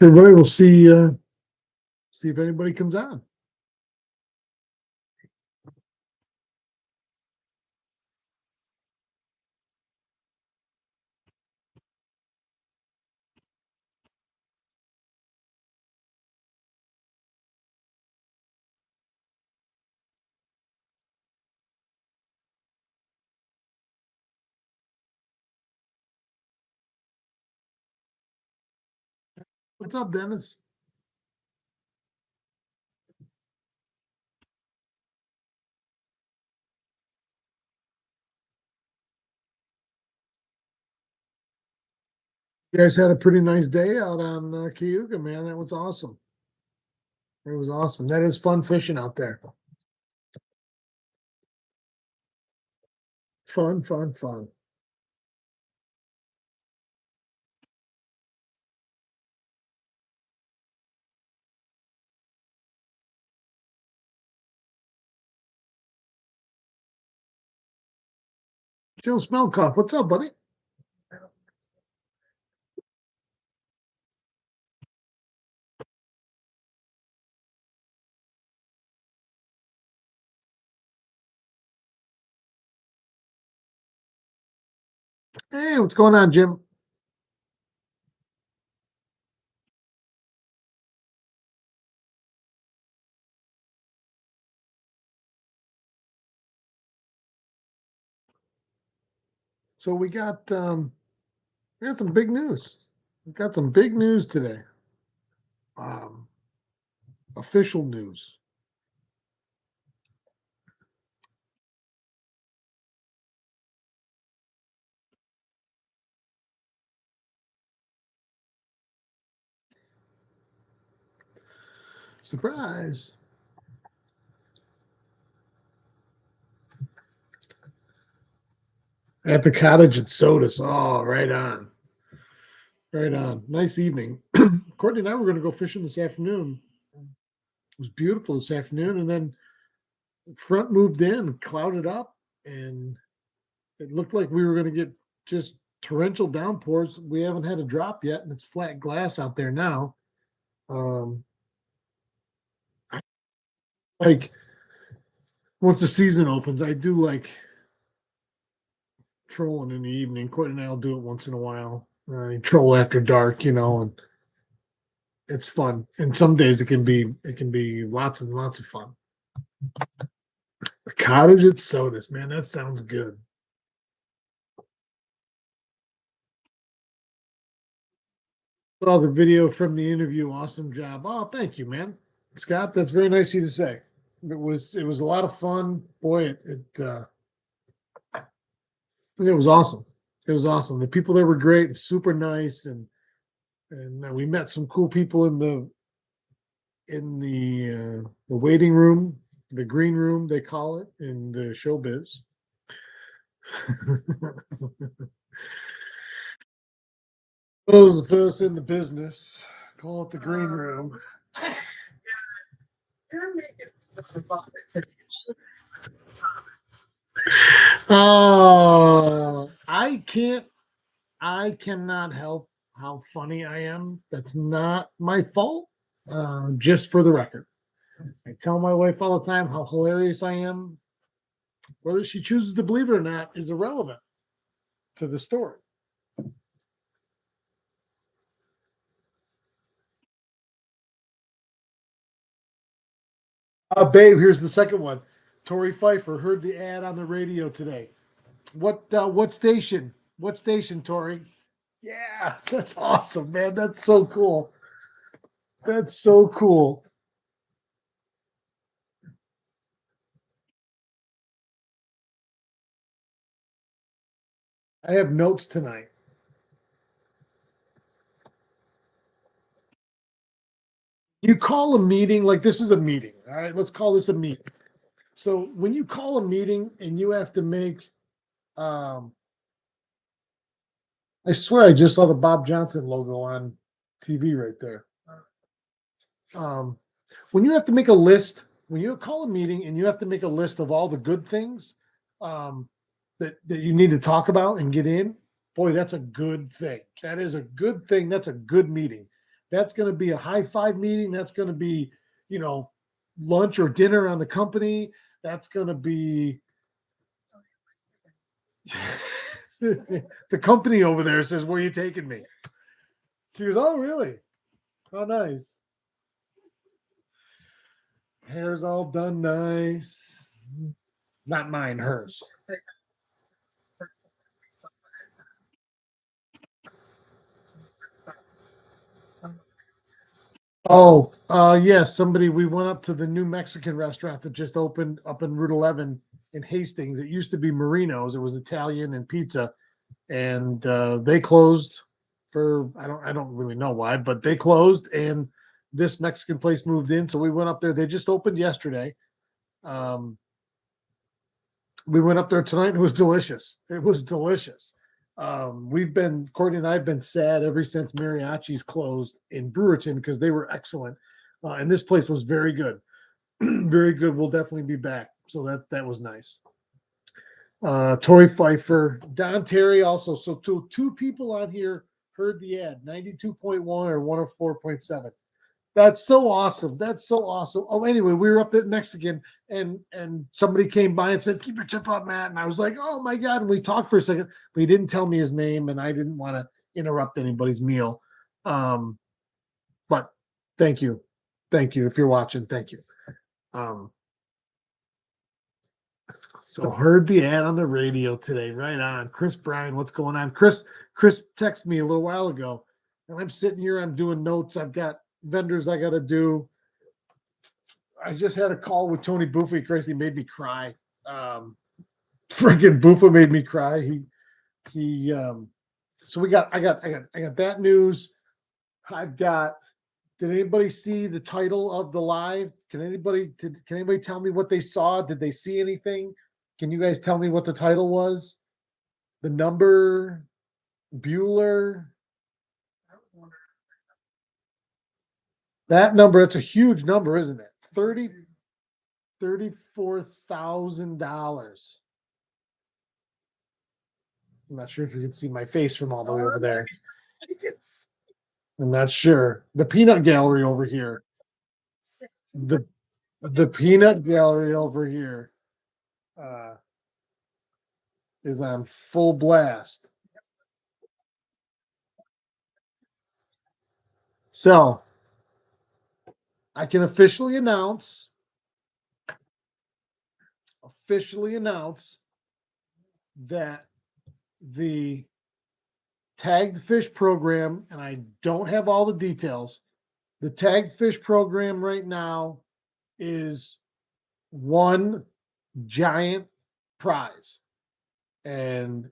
Everybody, we'll see if anybody comes on. What's up, Dennis? You guys had a pretty nice day out on Cayuga, man. That was awesome. It was awesome. That is fun fishing out there. Fun, fun, fun. Jill Smelkoff, what's up, buddy? Hey, what's going on, Jim? So we got some big news. We got some big news today. Official news. Surprise. At the cottage at Sodas. Oh, right on. Right on. Nice evening. Courtney and I were going to go fishing this afternoon. It was beautiful this afternoon. And then front moved in, clouded up, and it looked like we were going to get just torrential downpours. We haven't had a drop yet, and it's flat glass out there now. Like once the season opens, I do like trolling in the evening. Courtney and I'll do it once in a while. Troll after dark, and it's fun. And some days it can be lots and lots of fun. The cottage at Sodas, man, that sounds good. Saw the video from the interview. Awesome job. Oh, thank you, man. Scott, that's very nice of you to say. It was a lot of fun. Boy, it was awesome. It was awesome. The people there were great and super nice, and we met some cool people in the waiting room, the green room they call it in the showbiz. Those of us in the business call it the green room. Oh, I cannot help how funny I am. That's not my fault. Just for the record, I tell my wife all the time how hilarious I am. Whether she chooses to believe it or not is irrelevant to the story. Babe, here's the second one. Tori Pfeiffer heard the ad on the radio today. What station? What station, Tori? Yeah, that's awesome, man. That's so cool. That's so cool. I have notes tonight. You call a meeting, like this is a meeting. All right, let's call this a meeting. So when you call a meeting and you have to make, I swear I just saw the Bob Johnson logo on TV right there. When you have to make a list, when you call a meeting and you have to make a list of all the good things that you need to talk about and get in, boy, that's a good thing. That is a good thing. That's a good meeting. That's going to be a high five meeting. That's going to be, you know, lunch or dinner on the company. That's going to be the company over there says, "Where are you taking me?" She goes, "Oh, really? Oh, nice. Hair's all done nice. Not mine, hers." Oh, yes. Somebody, we went up to the new Mexican restaurant that just opened up in Route 11 in Hastings. It used to be Marino's. It was Italian and pizza, and they closed for I don't really know why, but they closed, and this Mexican place moved in. So we went up there. They just opened yesterday. Um, we went up there tonight and it was delicious. It was delicious. Courtney and I have been sad ever since Mariachi's closed in Brewerton because they were excellent. And this place was very good. Very good. We'll definitely be back. So that was nice. Tori Pfeiffer, Don Terry also. So two people on here heard the ad, 92.1 or 104.7. That's so awesome. That's so awesome. Oh, anyway, we were up at Mexican and somebody came by and said, "Keep your tip up, Matt." And I was like, "Oh my God." And we talked for a second, but he didn't tell me his name and I didn't want to interrupt anybody's meal. But thank you. Thank you. If you're watching, thank you. Um, so heard the ad on the radio today. Right on. Chris Bryan, what's going on? Chris texted me a little while ago. And I'm sitting here, I'm doing notes. I've got vendors I gotta do. I just had a call with Tony Buffa. Chris, he made me cry. Freaking Buffa made me cry. He so I got that news. I've got did anybody see the title of the live? Can anybody tell me what they saw? Did they see anything? Can you guys tell me what the title was? The number Bueller. That number, it's a huge number, isn't it? $34,000. I'm not sure if you can see my face from all the way over there. I'm not sure. The peanut gallery over here. The the peanut gallery over here uh, is on full blast. So I can officially announce that the tagged fish program, and I don't have all the details. The tagged fish program right now is one giant prize. And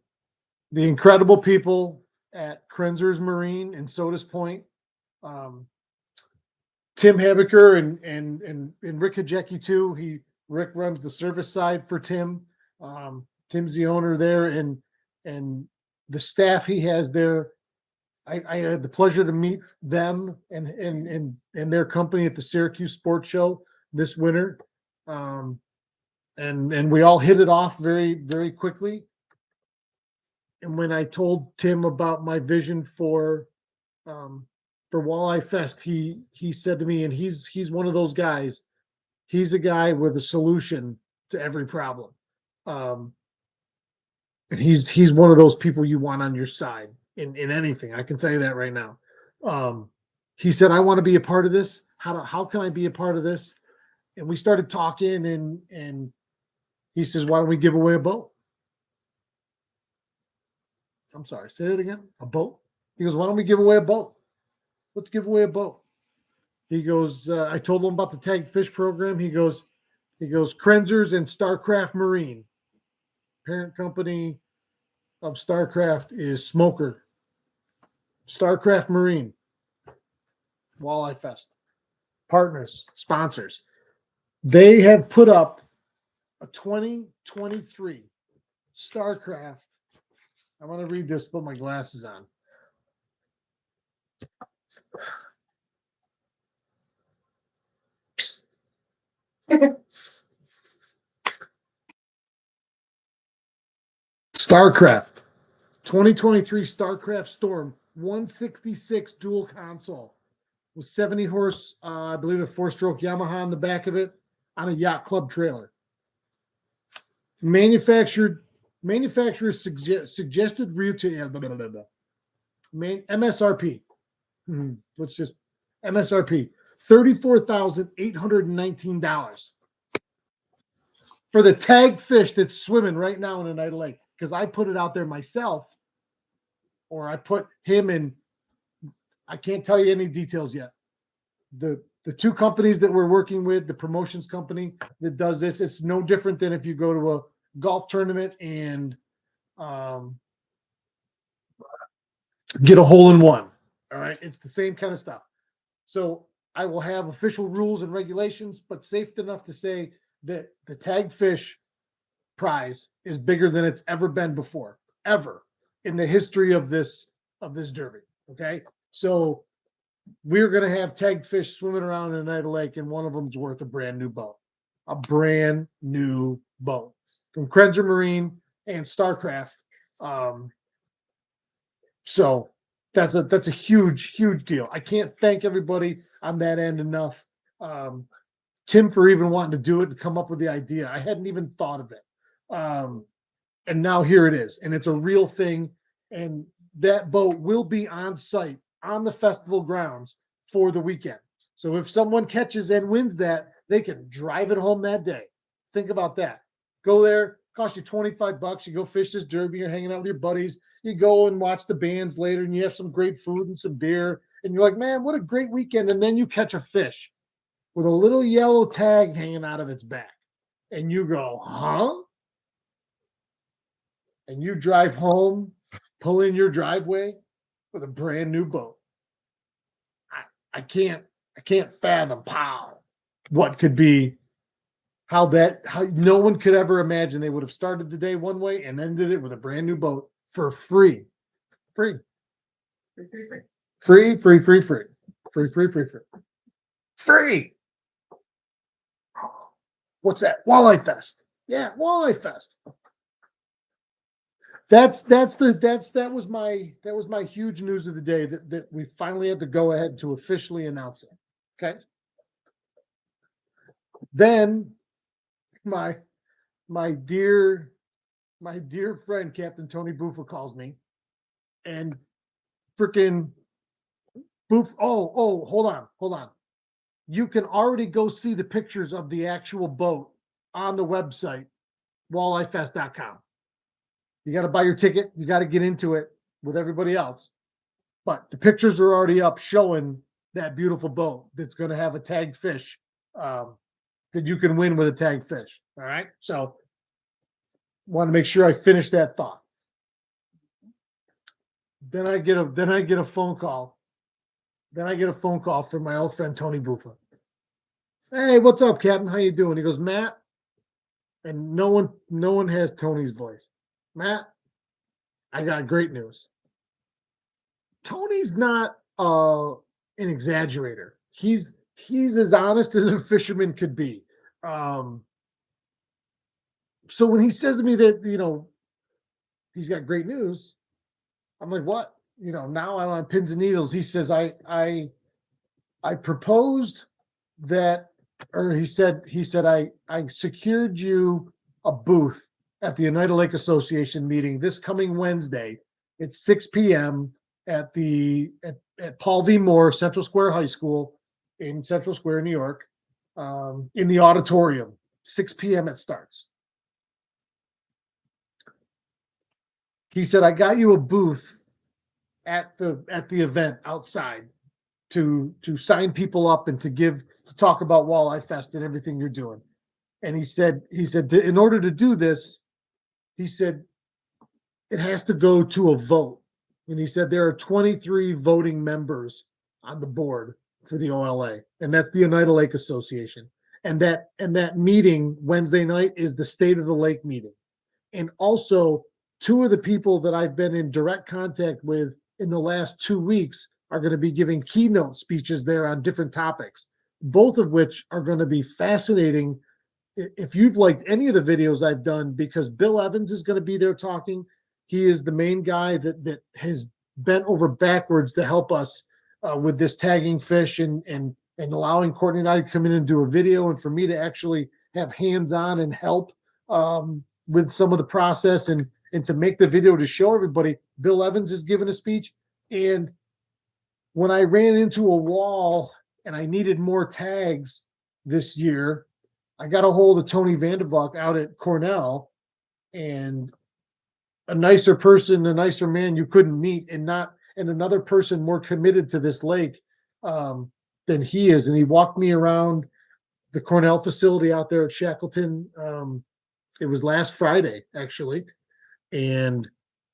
the incredible people at Krenzer's Marine and Sodas Point, um, Tim Habecker and Rick Hajecki too. Rick runs the service side for Tim. Tim's the owner there, and the staff he has there. I had the pleasure to meet them and their company at the Syracuse Sports Show this winter, and we all hit it off very very quickly. And when I told Tim about my vision um, for Walleye Fest, he said to me, and he's one of those guys. He's a guy with a solution to every problem. Um, and he's one of those people you want on your side in anything. I can tell you that right now. Um, he said, "I want to be a part of this. How can I be a part of this?" And we started talking, and he says, "Why don't we give away a boat?" I'm sorry, say it again. A boat? He goes, "Why don't we give away a boat? Let's give away a boat." He goes, I told him about the tagged fish program. He goes, Krenzers and Starcraft Marine. Parent company of Starcraft is Smoker. Starcraft Marine. Walleye Fest. Partners, sponsors. They have put up a 2023 Starcraft. I want to read this, put my glasses on. StarCraft 2023 StarCraft Storm 166 dual console. with 70 horse, I believe a 4-stroke Yamaha on the back of it on a yacht club trailer. Manufactured suggested retail MSRP. Let's just MSRP $34,819 for the tagged fish that's swimming right now in a night lake. Because I put it out there myself, or I put him in. I can't tell you any details yet. The two companies that we're working with, the promotions company that does this, it's no different than if you go to a golf tournament and get a hole in one. All right. It's the same kind of stuff. So I will have official rules and regulations, but safe enough to say that the tag fish prize is bigger than it's ever been before, ever in the history of this derby. Okay. So we're going to have tagged fish swimming around in a night lake, and one of them's worth a brand new boat, from Krenzer Marine and Starcraft. So that's a huge deal. I can't thank everybody on that end enough. Tim for even wanting to do it and come up with the idea. I hadn't even thought of it. And now here it is, and it's a real thing. And that boat will be on site on the festival grounds for the weekend. So if someone catches and wins that, they can drive it home that day. Think about that. Go there, cost you $25. You go fish this derby. You're hanging out with your buddies. You go and watch the bands later, and you have some great food and some beer. And you're like, man, what a great weekend. And then you catch a fish with a little yellow tag hanging out of its back. And you go, huh? And you drive home, pull in your driveway with a brand new boat. I can't fathom what could be, how no one could ever imagine they would have started the day one way and ended it with a brand new boat for free. Free. What's that? Walleye Fest. Yeah, Walleye Fest. That was my huge news of the day that we finally had to go ahead to officially announce it. Okay. Then my dear friend Captain Tony Buffa calls me, and freaking Boof. Oh, hold on. You can already go see the pictures of the actual boat on the website, WalleyeFest.com. You got to buy your ticket. You got to get into it with everybody else. But the pictures are already up showing that beautiful boat that's going to have a tagged fish that you can win with a tagged fish. All right. So want to make sure I finish that thought. Then I get a phone call. Then I get a phone call from my old friend Tony Buffa. Hey, what's up, Captain? How you doing? He goes, Matt, and no one has Tony's voice. Matt, I got great news. Tony's not an exaggerator. He's as honest as a fisherman could be. So when he says to me that, he's got great news, I'm like, what? Now I'm on pins and needles. He says, I proposed that, or he said, I secured you a booth at the United Lake Association meeting this coming Wednesday at 6 p.m. at Paul V. Moore Central Square High School in Central Square, New York, in the auditorium. 6 p.m. it starts. He said, I got you a booth at the event outside to sign people up and to talk about Walleye Fest and everything you're doing. And he said, in order to do this, he said, it has to go to a vote. And he said, there are 23 voting members on the board for the OLA, and that's the United Lake Association. And that meeting Wednesday night is the State of the Lake meeting. And also, two of the people that I've been in direct contact with in the last 2 weeks are going to be giving keynote speeches there on different topics, both of which are going to be fascinating. If you've liked any of the videos I've done, because Bill Evans is going to be there talking. He is the main guy that has bent over backwards to help us with this tagging fish and allowing Courtney and I to come in and do a video, and for me to actually have hands on and help with some of the process and to make the video to show everybody. Bill Evans is giving a speech, and when I ran into a wall and I needed more tags this year, I got a hold of Tony Vandervalk out at Cornell, and a nicer person, a nicer man you couldn't meet, and another person more committed to this lake than he is. And he walked me around the Cornell facility out there at Shackleton. It was last Friday, actually. And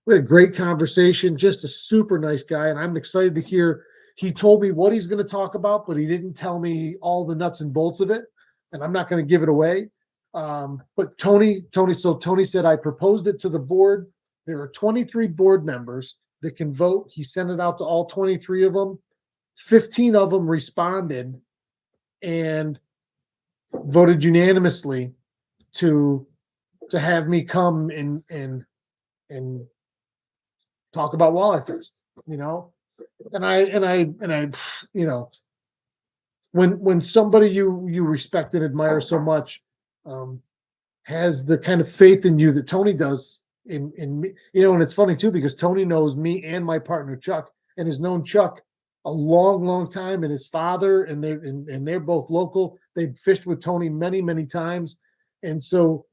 we had a great conversation, just a super nice guy. And I'm excited to hear, he told me what he's going to talk about, but he didn't tell me all the nuts and bolts of it. And I'm not going to give it away. But Tony said, I proposed it to the board. There are 23 board members that can vote. He sent it out to all 23 of them. 15 of them responded and voted unanimously to have me come and talk about Walleye Fest, you know. And I you know, when somebody you respect and admire so much has the kind of faith in you that Tony does in me, you know. And it's funny too, because Tony knows me and my partner Chuck, and has known Chuck a long time, and his father, and they're both local. They've fished with Tony many times, and so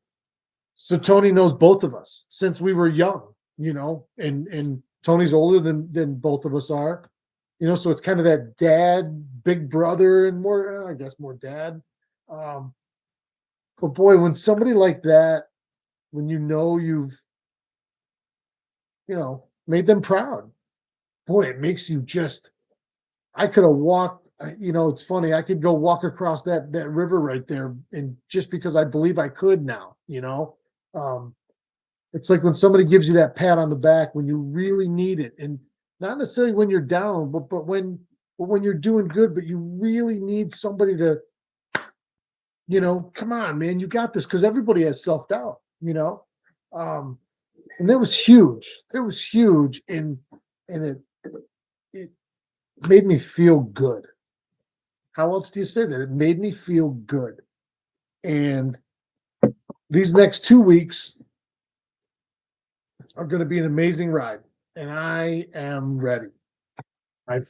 Tony knows both of us since we were young, you know. And Tony's older than both of us are, you know. So it's kind of that dad, big brother, and more, I guess, more dad. But boy, when somebody like that, when you know you've, you know, made them proud, boy, it makes you just. I could have walked, you know, it's funny. I could go walk across that river right there, and just because I believe I could now, you know. It's like when somebody gives you that pat on the back when you really need it, and not necessarily when you're down, but when you're doing good, but you really need somebody to, you know, come on, man, you got this, because everybody has self-doubt, you know. And that was huge. It was huge, and it made me feel good. How else do you say that? It made me feel good. And these next 2 weeks are going to be an amazing ride, and I am ready. I've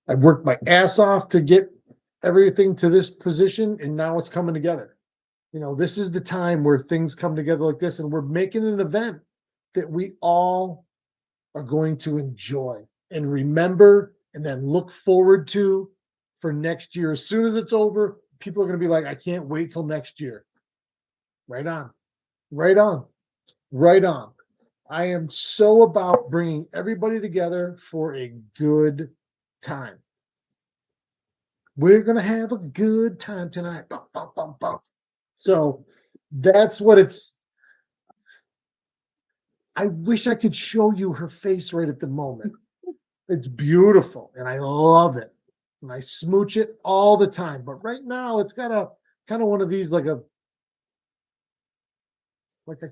worked my ass off to get everything to this position, and now it's coming together. You know, this is the time where things come together like this, and we're making an event that we all are going to enjoy and remember, and then look forward to for next year. As soon as it's over, people are going to be like, I can't wait till next year. Right on. Right on. Right on. I am so about bringing everybody together for a good time. We're going to have a good time tonight. Bum, bum, bum, bum. So that's what it's. I wish I could show you her face right at the moment. It's beautiful, and I love it, and I smooch it all the time. But right now, it's got a kind of one of these, like I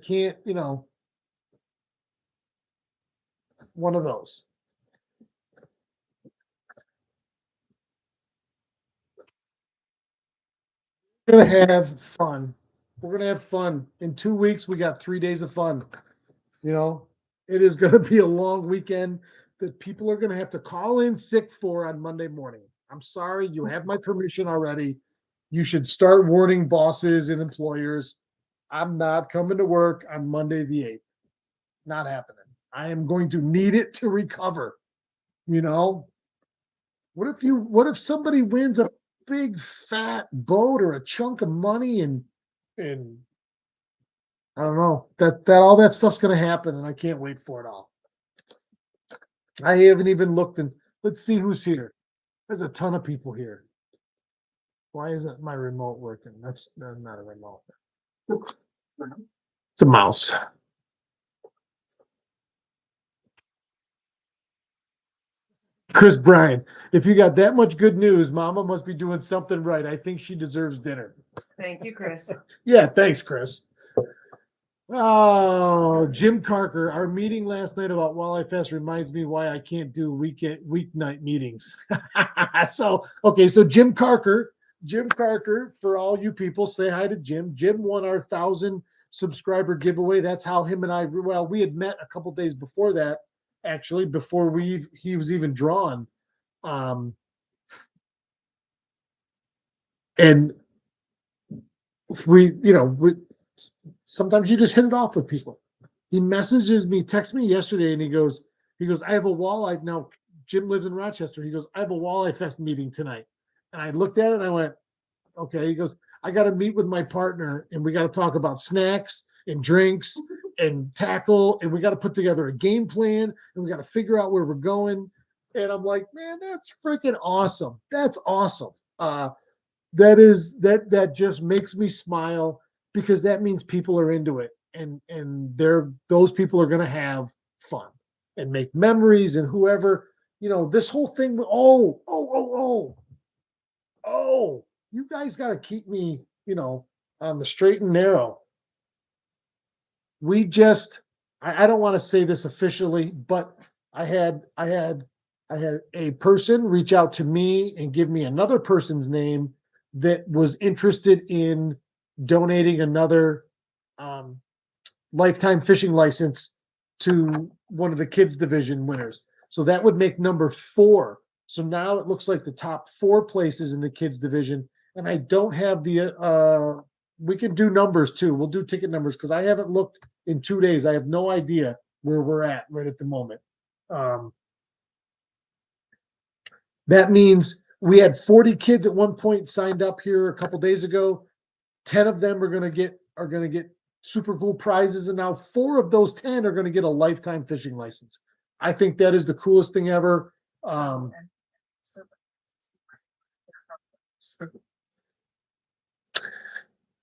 can't, you know, one of those. We're gonna have fun. We're gonna have fun. In 2 weeks, we got 3 days of fun. You know, it is gonna be a long weekend that people are gonna have to call in sick for on Monday morning. I'm sorry, you have my permission already. You should start warning bosses and employers. I'm not coming to work on Monday the 8th. Not happening. I am going to need it to recover. You know, what if somebody wins a big fat boat or a chunk of money, and I don't know, that all that stuff's going to happen, and I can't wait for it all. I haven't even looked, and let's see who's here. There's a ton of people here. Why isn't my remote working? That's not a remote. It's a mouse. Chris Bryan, if you got that much good news, Mama must be doing something right. I think she deserves dinner. Thank you, Chris. Yeah, thanks, Chris. Oh, Jim Carker, our meeting last night about Walleye Fest reminds me why I can't do weeknight meetings. So Jim Carker, for all you people, say hi to Jim. Jim won our 1,000 subscriber giveaway. That's how him and I, well, we had met a couple days before that, actually, before he was even drawn. Um, and sometimes you just hit it off with people. He messages me, texts me yesterday, and he goes, I have a walleye now. Jim lives in Rochester. He goes, I have a Walleye Fest meeting tonight. And I looked at it and I went, okay. He goes, I got to meet with my partner and we got to talk about snacks and drinks and tackle. And we got to put together a game plan and we got to figure out where we're going. And I'm like, man, that's freaking awesome. That's awesome. That just makes me smile because that means people are into it and those people are going to have fun and make memories and whoever this whole thing. Oh, you guys got to keep me on the straight and narrow. We just I don't want to say this officially, but I had a person reach out to me and give me another person's name that was interested in donating another um, lifetime fishing license to one of the kids division winners. So that would make number 4. So now it looks like the top 4 places in the kids division. And I don't have we can do numbers too. We'll do ticket numbers because I haven't looked in 2 days. I have no idea where we're at right at the moment. Um, that means we had 40 kids at one point signed up here a couple days ago. 10 of them are going to get super cool prizes, and now 4 of those 10 are going to get a lifetime fishing license. I think that is the coolest thing ever.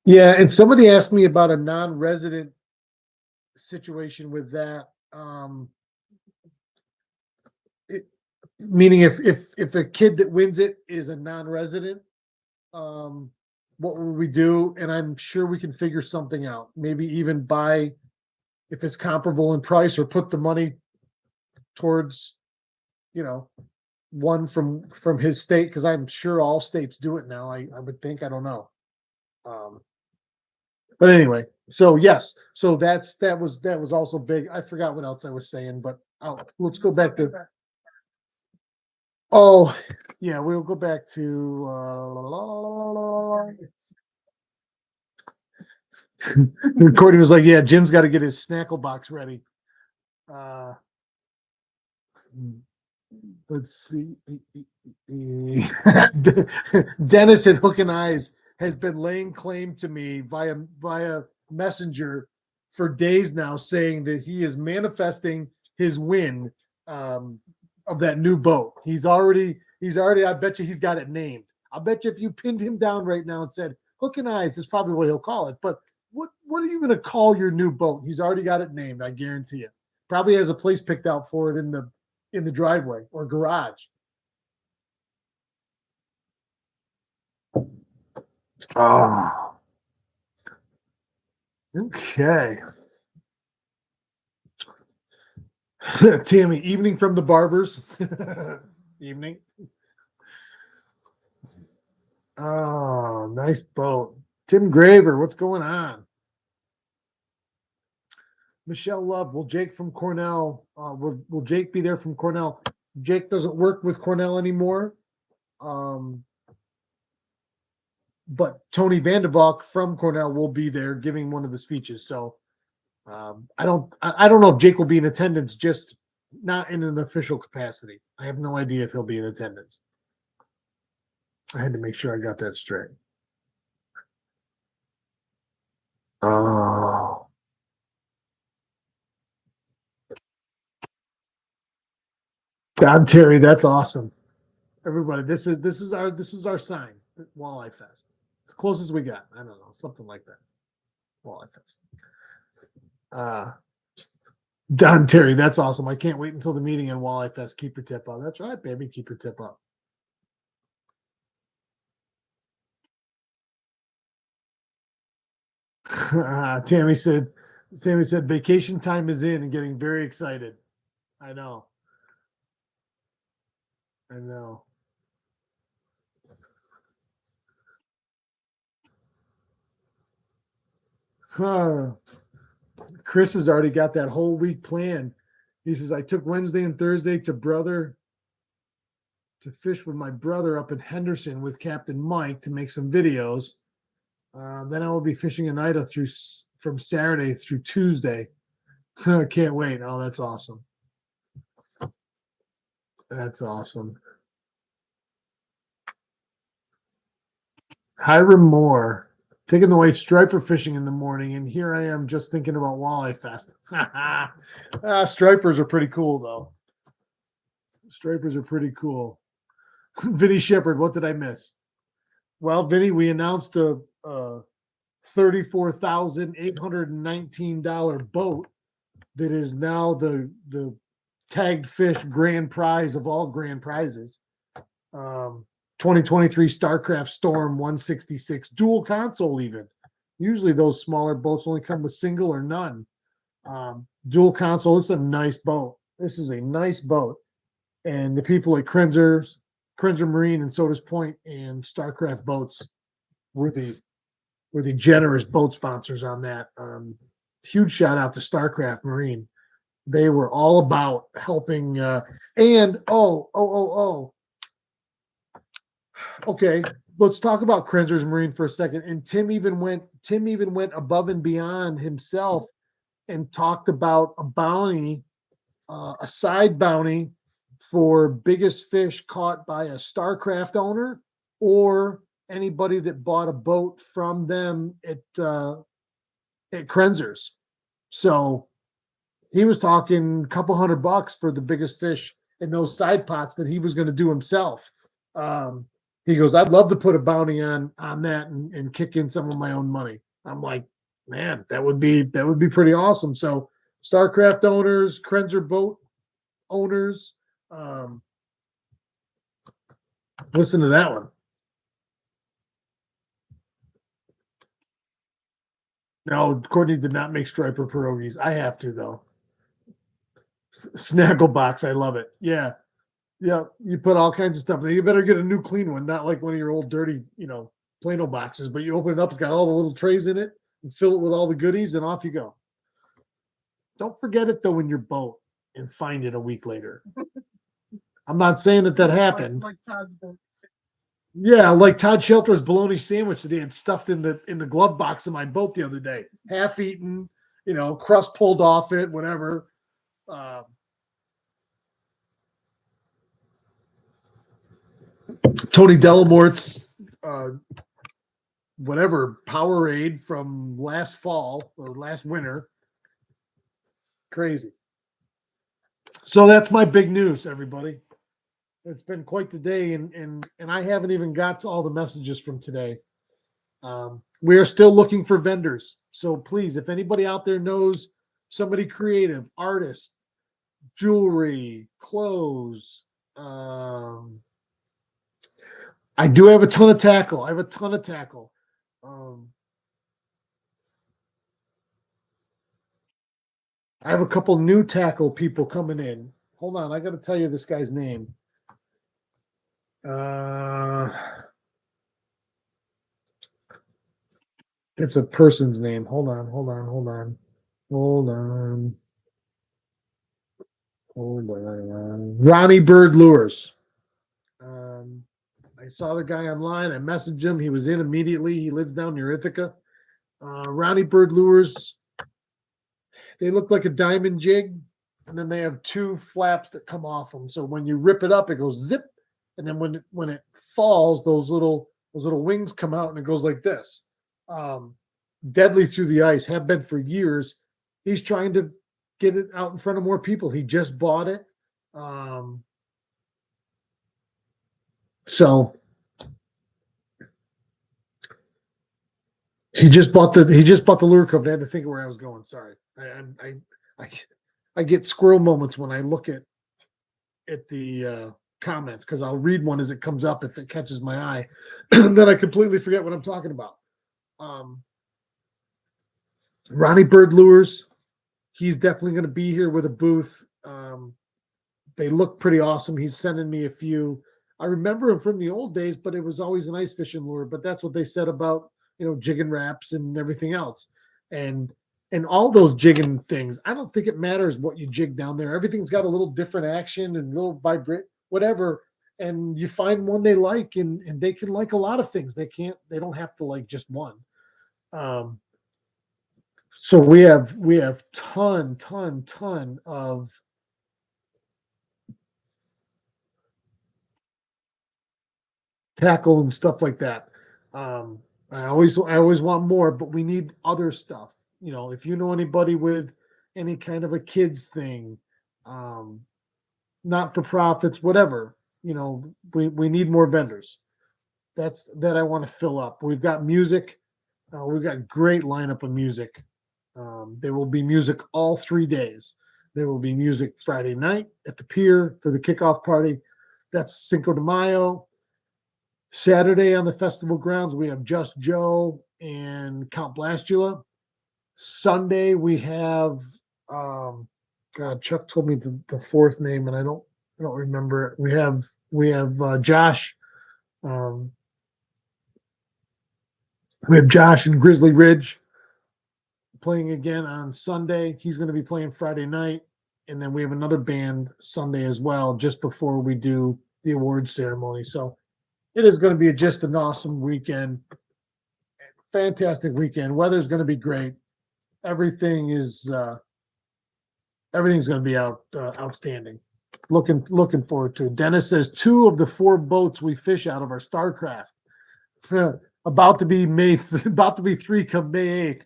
Yeah, and somebody asked me about a non-resident situation with that. Meaning if a kid that wins it is a non-resident, what will we do? And I'm sure we can figure something out. Maybe even buy, if it's comparable in price, or put the money towards, one from his state, because I'm sure all states do it now. I would think. I don't know. But anyway, so yes, so that was also big. I forgot what else I was saying, but let's go back to. Oh, yeah, we'll go back to. Courtney was like, "Yeah, Jim's got to get his snackle box ready." Uh, let's see. Dennis at Hook and Eyes has been laying claim to me via messenger for days now, saying that he is manifesting his win of that new boat. He's already. I bet you he's got it named. I bet you if you pinned him down right now and said Hook and Eyes is probably what he'll call it. But what are you going to call your new boat? He's already got it named. I guarantee you. Probably has a place picked out for it in the driveway or garage. Oh, okay. Tammy, evening from the barbers. Evening. Oh, nice boat. Tim Graver, what's going on? Michelle Love, will Jake from Cornell, will Jake be there from Cornell? Jake doesn't work with Cornell anymore. But Tony Vandervalk from Cornell will be there giving one of the speeches. So I don't know if Jake will be in attendance, just not in an official capacity. I have no idea if he'll be in attendance. I had to make sure I got that straight. Oh. Don Terry, that's awesome. Everybody, this is our sign. Walleye Fest. As close as we got. I don't know, something like that. Walleye Fest. Don Terry, that's awesome. I can't wait until the meeting in Walleye Fest. Keep your tip up. That's right, baby. Keep your tip up. Tammy said, Sammy said vacation time is in and getting very excited. I know. I know. Huh. Chris has already got that whole week planned. He says, I took Wednesday and Thursday to fish with my brother up in Henderson with Captain Mike to make some videos. Then I will be fishing in Ida from Saturday through Tuesday. Can't wait. Oh, that's awesome. That's awesome. Hiram Moore, taking the wife striper fishing in the morning, and here I am just thinking about Walleye Fest. Stripers are pretty cool, though. Stripers are pretty cool. Vinny Shepard, what did I miss? Well, Vinny, we announced a $34,819 boat that is now the tagged fish grand prize of all grand prizes. 2023 StarCraft Storm 166 dual console. Even usually those smaller boats only come with single or none. Dual console. This is a nice boat. This is a nice boat, and the people at Krenzer Marine and Sodas Point and StarCraft Boats were the generous boat sponsors on that. Huge shout out to StarCraft Marine. They were all about helping. Okay, let's talk about Krenzer's Marine for a second. And Tim even went above and beyond himself and talked about a bounty, a side bounty for biggest fish caught by a StarCraft owner or anybody that bought a boat from them at Krenzer's. So he was talking a couple $100 for the biggest fish in those side pots that he was going to do himself. He goes, I'd love to put a bounty on that and kick in some of my own money. I'm like, man, that would be pretty awesome. So StarCraft owners, Krenzer boat owners, listen to that one. No, Courtney did not make striper pierogies. I have to though. Snaggle box, I love it. Yeah. Yeah, you put all kinds of stuff. You better get a new clean one, not like one of your old dirty, Plano boxes. But you open it up, it's got all the little trays in it, and fill it with all the goodies, and off you go. Don't forget it though in your boat and find it a week later. I'm not saying that happened. Like Todd's boat. Yeah, like Todd Shelter's bologna sandwich that he had stuffed in the glove box of my boat the other day, half eaten, crust pulled off it, whatever. Tony Delamort's whatever Powerade from last fall or last winter. Crazy. So that's my big news, everybody. It's been quite the day, and I haven't even got to all the messages from today. We are still looking for vendors. So please, if anybody out there knows somebody creative, artist, jewelry, clothes, I do have a ton of tackle. I have a couple new tackle people coming in. Hold on, I got to tell you this guy's name. It's a person's name. Hold on. Ronnie Bird Lures. I saw the guy online. I messaged him. He was in immediately. He lives down near Ithaca. Ronnie Bird Lures. They look like a diamond jig, and then they have two flaps that come off them. So when you rip it up, it goes zip, and then when it falls, those little wings come out, and it goes like this. Deadly through the ice. Have been for years. He's trying to get it out in front of more people. He just bought it. So he just bought the lure company. I had to think of where I was going. Sorry. I get squirrel moments when I look at the comments because I'll read one as it comes up if it catches my eye. Then I completely forget what I'm talking about. Ronnie Bird Lures, he's definitely going to be here with a booth. They look pretty awesome. He's sending me a few. I remember him from the old days, but it was always an ice fishing lure. But that's what they said about, jigging wraps and everything else, and and all those jigging things. I don't think it matters what you jig down there. Everything's got a little different action and little vibrate, whatever. And you find one they like, and they can like a lot of things. They don't have to like just one. Um, so we have ton of tackle and stuff like that. Um, I always want more, but we need other stuff. If you know anybody with any kind of a kids thing, um, not for profits, whatever, we need more vendors. That I want to fill up. We've got music. We've got great lineup of music. There will be music all 3 days. There will be music Friday night at the pier for the kickoff party. That's Cinco de Mayo. Saturday on the festival grounds, we have Just Joe and Count Blastula. Sunday, we have God, Chuck told me the fourth name, and I don't remember it. We have Josh. Um, we have Josh and Grizzly Ridge playing again on Sunday. He's going to be playing Friday night, and then we have another band Sunday as well, just before we do the awards ceremony. So it is going to be just an awesome weekend. Fantastic weekend. Weather's going to be great. Everything is everything's going to be outstanding. Looking forward to it. Dennis says 2 of the 4 boats we fish out of are Starcraft. about to be 3 come May 8th.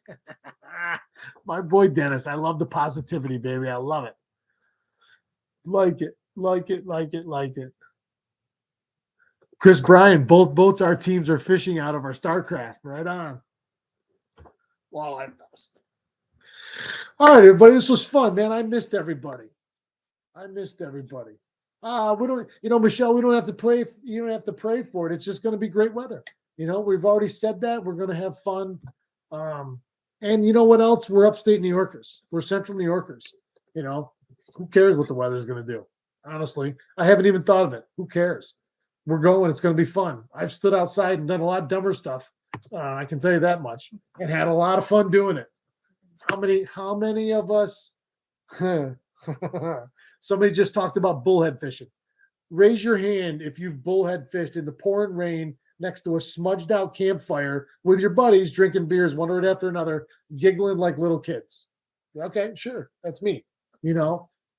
My boy Dennis, I love the positivity, baby. I love it. Like it. Chris Bryan, both boats our teams are fishing out of our Starcraft. Right on. Walleye Fest. All right, everybody. This was fun, man. I missed everybody. We don't, Michelle, we don't have to play. You don't have to pray for it. It's just going to be great weather. We've already said that we're going to have fun. And you know what else? We're upstate New Yorkers. We're central New Yorkers. Who cares what the weather is going to do? Honestly, I haven't even thought of it. Who cares? We're going. It's going to be fun. I've stood outside and done a lot dumber stuff. I can tell you that much, and had a lot of fun doing it. How many of us? Somebody just talked about bullhead fishing. Raise your hand if you've bullhead fished in the pouring rain next to a smudged out campfire with your buddies, drinking beers one right after another, giggling like little kids. Okay, sure, that's me.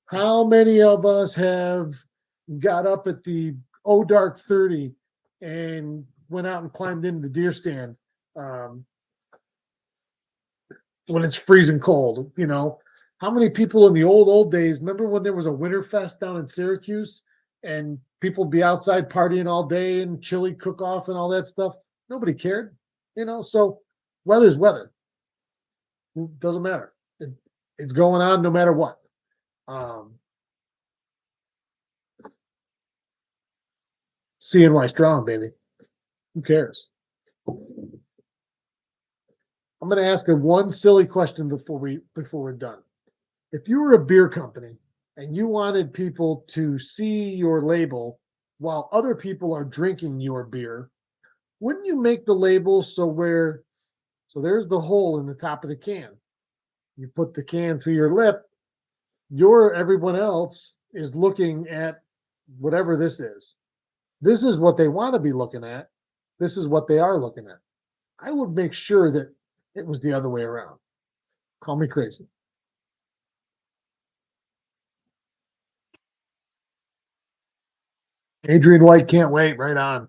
How many of us have got up at the dark 30 and went out and climbed into the deer stand when it's freezing cold? How many people in the old days, remember when there was a winter fest down in Syracuse and people be outside partying all day and chili cook off and all that stuff? Nobody cared, so weather's weather. It doesn't matter. It's going on no matter what. CNY strong, baby. Who cares? I'm going to ask one silly question before we're done. If you were a beer company and you wanted people to see your label while other people are drinking your beer, wouldn't you make the label so there's the hole in the top of the can? You put the can to your lip, everyone else is looking at whatever this is. This is what they want to be looking at. This is what they are looking at. I would make sure that it was the other way around. Call me crazy. Adrian White can't wait. Right on.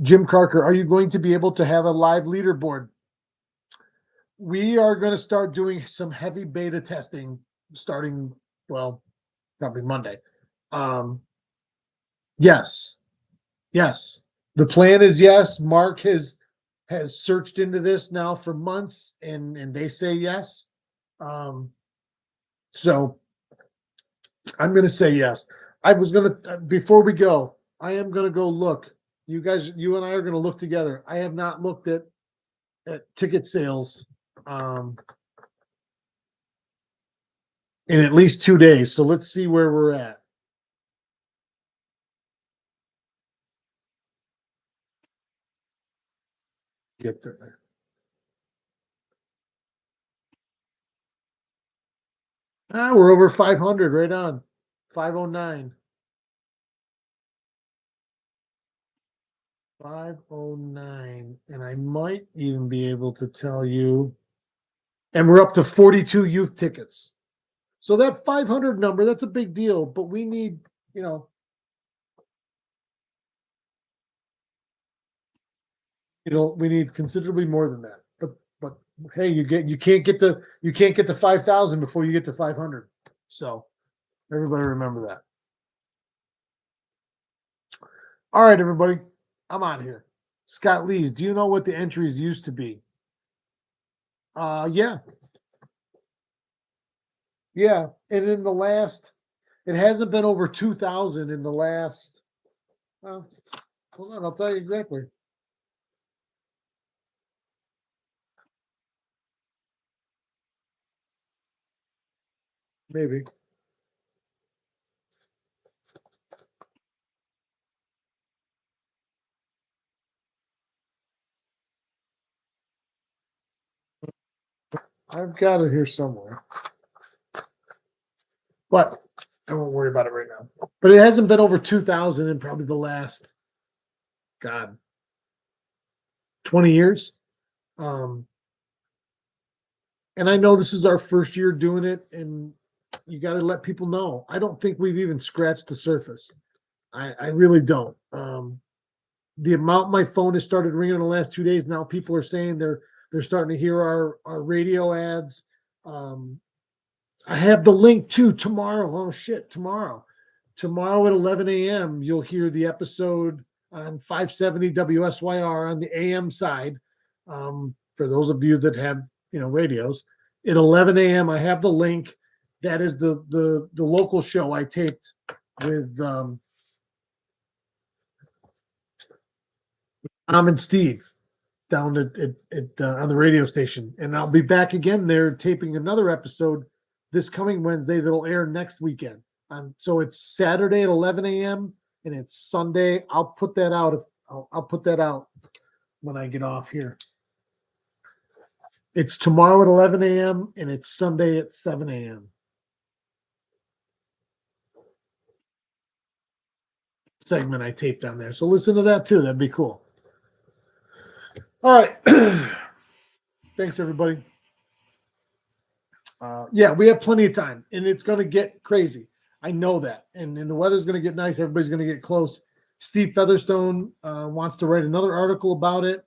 Jim Carker, are you going to be able to have a live leaderboard? We are going to start doing some heavy beta testing starting, probably Monday. Yes. The plan is yes. Mark has searched into this now for months, and they say yes. So I'm going to say yes. I was going to, before we go, I am going to go look You guys, you and I are going to look together. I have not looked at ticket sales in at least 2 days. So let's see where we're at. Get there. We're over 500, right on 509. 509, and I might even be able to tell you, and we're up to 42 youth tickets. So that 500 number, that's a big deal, but we need, we need considerably more than that. But hey, you can't get to 5,000 before you get to 500. So everybody remember that. All right, everybody, I'm on here. Scott Lees, do you know what the entries used to be? Yeah. Yeah. And in the last, it hasn't been over 2,000 in the last, well, hold on, I'll tell you exactly. Maybe. I've got it here somewhere. But I won't worry about it right now. But it hasn't been over 2,000 in probably the last, God, 20 years. And I know this is our first year doing it, and you got to let people know. I don't think we've even scratched the surface. I really don't. The amount my phone has started ringing in the last 2 days, now people are saying they're starting to hear our radio ads. I have the link to tomorrow. Oh shit, tomorrow. Tomorrow at 11 a.m. you'll hear the episode on 570 WSYR on the AM side. For those of you that have radios, at 11 a.m. I have the link. That is the local show I taped with Tom and Steve down at on the radio station, and I'll be back again there taping another episode this coming Wednesday that'll air next weekend. So it's Saturday at 11 a.m. and it's Sunday. I'll put that out I'll put that out when I get off here. It's tomorrow at 11 a.m. and it's Sunday at 7 a.m. segment I taped on there. So listen to that too. That'd be cool. All right. Thanks, everybody. Yeah, we have plenty of time, and it's going to get crazy. I know that, and the weather's going to get nice. Everybody's going to get close. Steve Featherstone wants to write another article about it.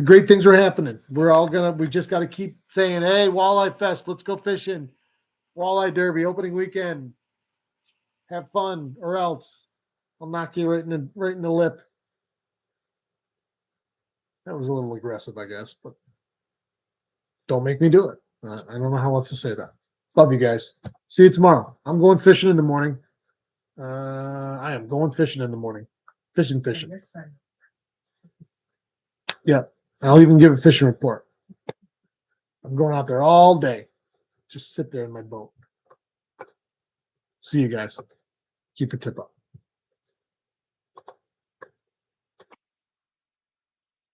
Great things are happening. We just got to keep saying, hey, Walleye Fest, let's go fishing. Walleye Derby, opening weekend. Have fun, or else I'll knock you right in the lip. That was a little aggressive, I guess, but don't make me do it. I don't know how else to say that. Love you guys. See you tomorrow. I'm going fishing in the morning. I am going fishing in the morning. Fishing. Yeah. I'll even give a fishing report. I'm going out there all day. Just sit there in my boat. See you guys. Keep your tip up.